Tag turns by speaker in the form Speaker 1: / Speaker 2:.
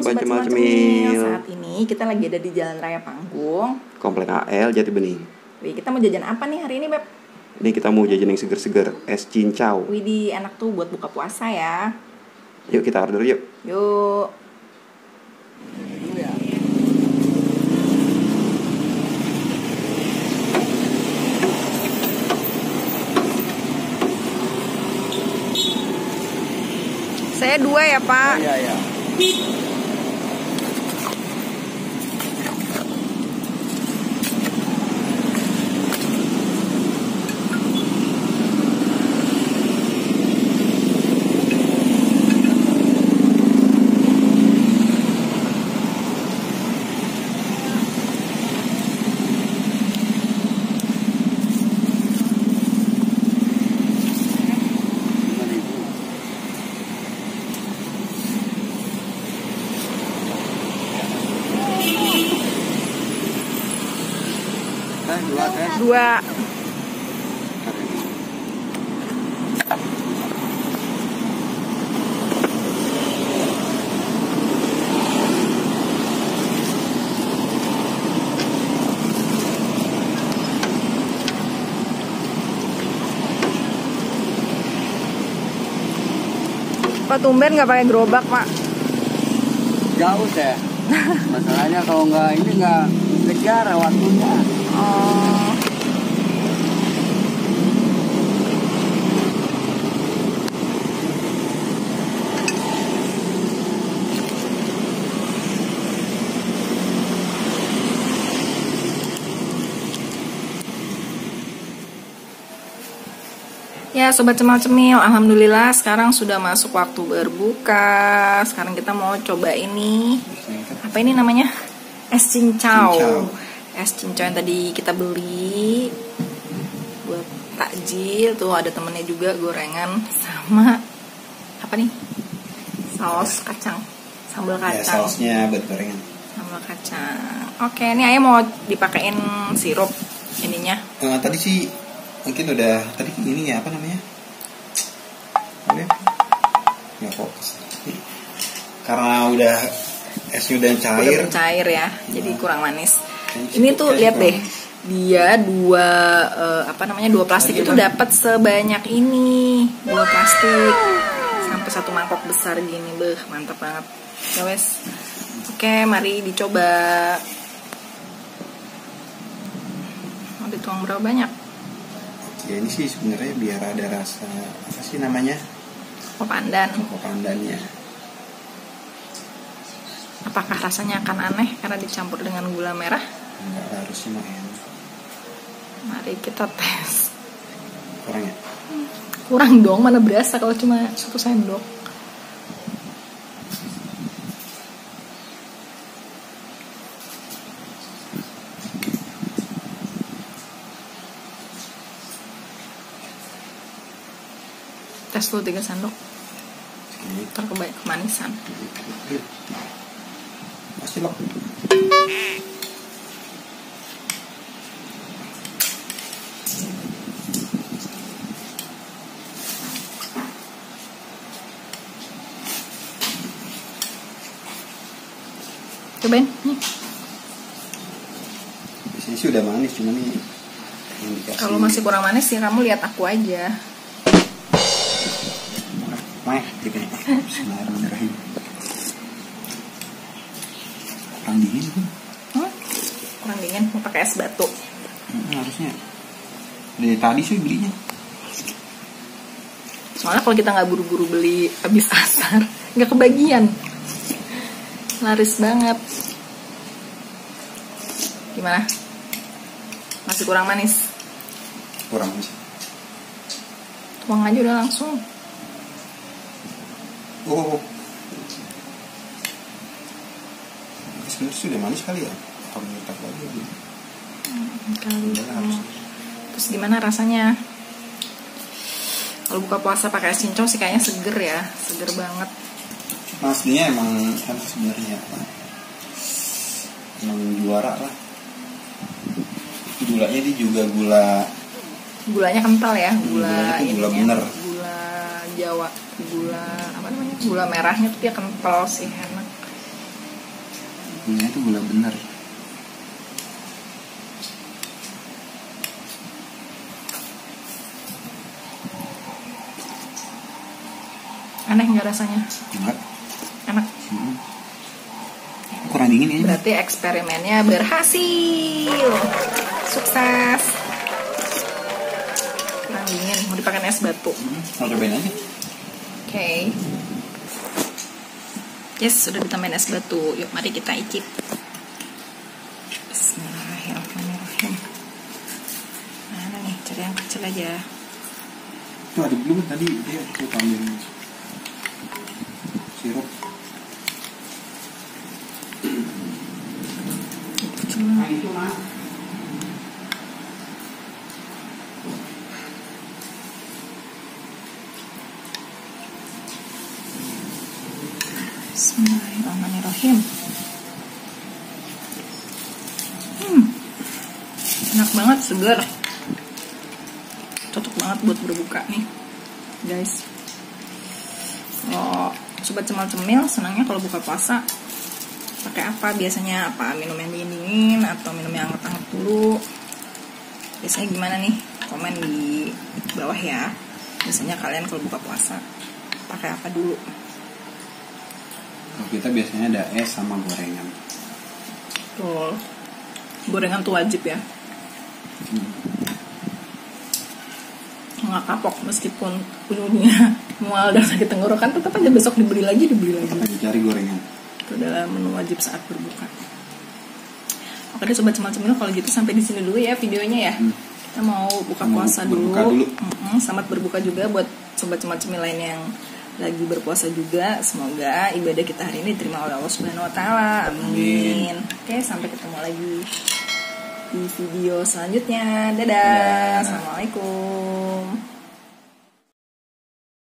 Speaker 1: Sobat Cemil.
Speaker 2: Saat ini kita lagi ada di Jalan Raya Panggung,
Speaker 1: Komplek AL Jati Bening.
Speaker 2: Wih, kita mau jajan apa nih hari ini, Beb?
Speaker 1: Ini kita mau jajan yang seger-seger, es cincau.
Speaker 2: Widih, enak tuh buat buka puasa ya.
Speaker 1: Yuk kita order yuk.
Speaker 2: Yuk. Saya 2 ya, Pak.
Speaker 1: Iya.
Speaker 2: Dua. Pak tumben nggak pakai gerobak, Pak?
Speaker 3: Jauh deh. Masalahnya kalau nggak ini nggak kejar waktunya.
Speaker 2: Oh. Ya, Sobat Cemil-Cemil, alhamdulillah sekarang sudah masuk waktu berbuka. Sekarang kita mau coba ini. Apa ini namanya? Es cincau. Es cincau yang tadi kita beli buat takjil. Tuh ada temennya juga, gorengan sama apa nih? Saus kacang, sambal kacang.
Speaker 1: Ya, sausnya buat gorengan.
Speaker 2: Sambal kacang. Oke, ini ayah mau dipakein sirup ininya.
Speaker 1: Tadi sih mungkin udah tadi ini ya apa namanya? Apa ya? Nggak fokus. Karena udah esnya udah cair.
Speaker 2: Udah cair ya, jadi kurang manis. Ini tuh lihat deh, dia dua plastik itu dapat sebanyak ini, 2 plastik sampai 1 mangkok besar gini, mantap banget. Ya wes, oke, mari dicoba. Mau dituang berapa banyak?
Speaker 1: Ya ini sih sebenarnya biar ada rasa apa sih namanya?
Speaker 2: Pandan.
Speaker 1: Pandannya.
Speaker 2: Apakah rasanya akan aneh karena dicampur dengan gula merah?
Speaker 1: Enggak, harusnya mah enak.
Speaker 2: Mari kita tes.
Speaker 1: Kurang ya?
Speaker 2: Kurang dong, mana berasa kalau cuma 1 sendok. Tes dulu 3 sendok. Ntar kemanisan.
Speaker 1: Masih loh.
Speaker 2: Cobain nih.
Speaker 1: Di sini sih udah manis, cuma nih
Speaker 2: kalau masih kurang manis sih kamu lihat aku aja.
Speaker 1: Gitu ya. Bismillahirrahmanirrahim. Kurang dingin kan?
Speaker 2: Kurang dingin, mau pakai es batu.
Speaker 1: Harusnya. Dari tadi sih belinya.
Speaker 2: Soalnya kalau kita nggak buru-buru beli habis asar, nggak kebagian. Laris banget. Gimana? Masih kurang manis?
Speaker 1: Kurang manis.
Speaker 2: Tuang aja udah langsung.
Speaker 1: Oh. Sebenarnya sudah manis kali ya. Kalau nyetak lagi.
Speaker 2: Kali. Terus gimana rasanya? Kalau buka puasa pakai es cincau sih kayaknya seger ya, seger banget.
Speaker 1: Aslinya emang kan sebenarnya emang juara lah. Gulanya dia juga
Speaker 2: gulanya kental ya,
Speaker 1: gula bener.
Speaker 2: Gula Jawa, gula apa namanya? Gula merahnya tuh dia kental sih, enak.
Speaker 1: Ini tuh gula bener.
Speaker 2: Aneh nggak rasanya?
Speaker 1: Enggak.
Speaker 2: Enak.
Speaker 1: Kurang dingin ya.
Speaker 2: Berarti eksperimennya berhasil. Sukses. Kurang dingin. Mau dipakai es batu.
Speaker 1: Mau cobain aja.
Speaker 2: Oke. Yes, sudah ditambahin es batu. Yuk, mari kita icip. Bismillahirrahmanirrahim. Mana nih? Cari yang kecil aja.
Speaker 1: Tuh ada belum tadi dia tuh tambahin sirup.
Speaker 2: Cuma. Bismillahirrahmanirrahim. Enak banget, segar. Cocok banget buat berbuka nih, guys. Kalau sobat cemil-cemil senangnya kalau buka puasa pakai apa biasanya? Apa minum yang dingin atau minum yang hangat-hangat dulu? Biasanya gimana nih? Komen di bawah ya. Biasanya kalian kalau buka puasa pakai apa dulu?
Speaker 1: Kalau kita biasanya ada es sama gorengan.
Speaker 2: Tuh, gorengan tuh wajib ya. Nggak kapok meskipun ujungnya mual dan sakit tenggorokan, tetap aja besok dibeli lagi.
Speaker 1: Tetap aja cari gorengan.
Speaker 2: Itu adalah menu wajib saat berbuka. Oke deh sobat cemil-cemil, kalau gitu sampai di sini dulu ya videonya ya. Kita mau buka puasa dulu. Selamat berbuka juga buat sobat cemil-cemil lain yang lagi berpuasa juga. Semoga ibadah kita hari ini diterima oleh Allah Subhanahu wa taala. Amin. Oke, sampai ketemu lagi di video selanjutnya. Dadah. Assalamualaikum.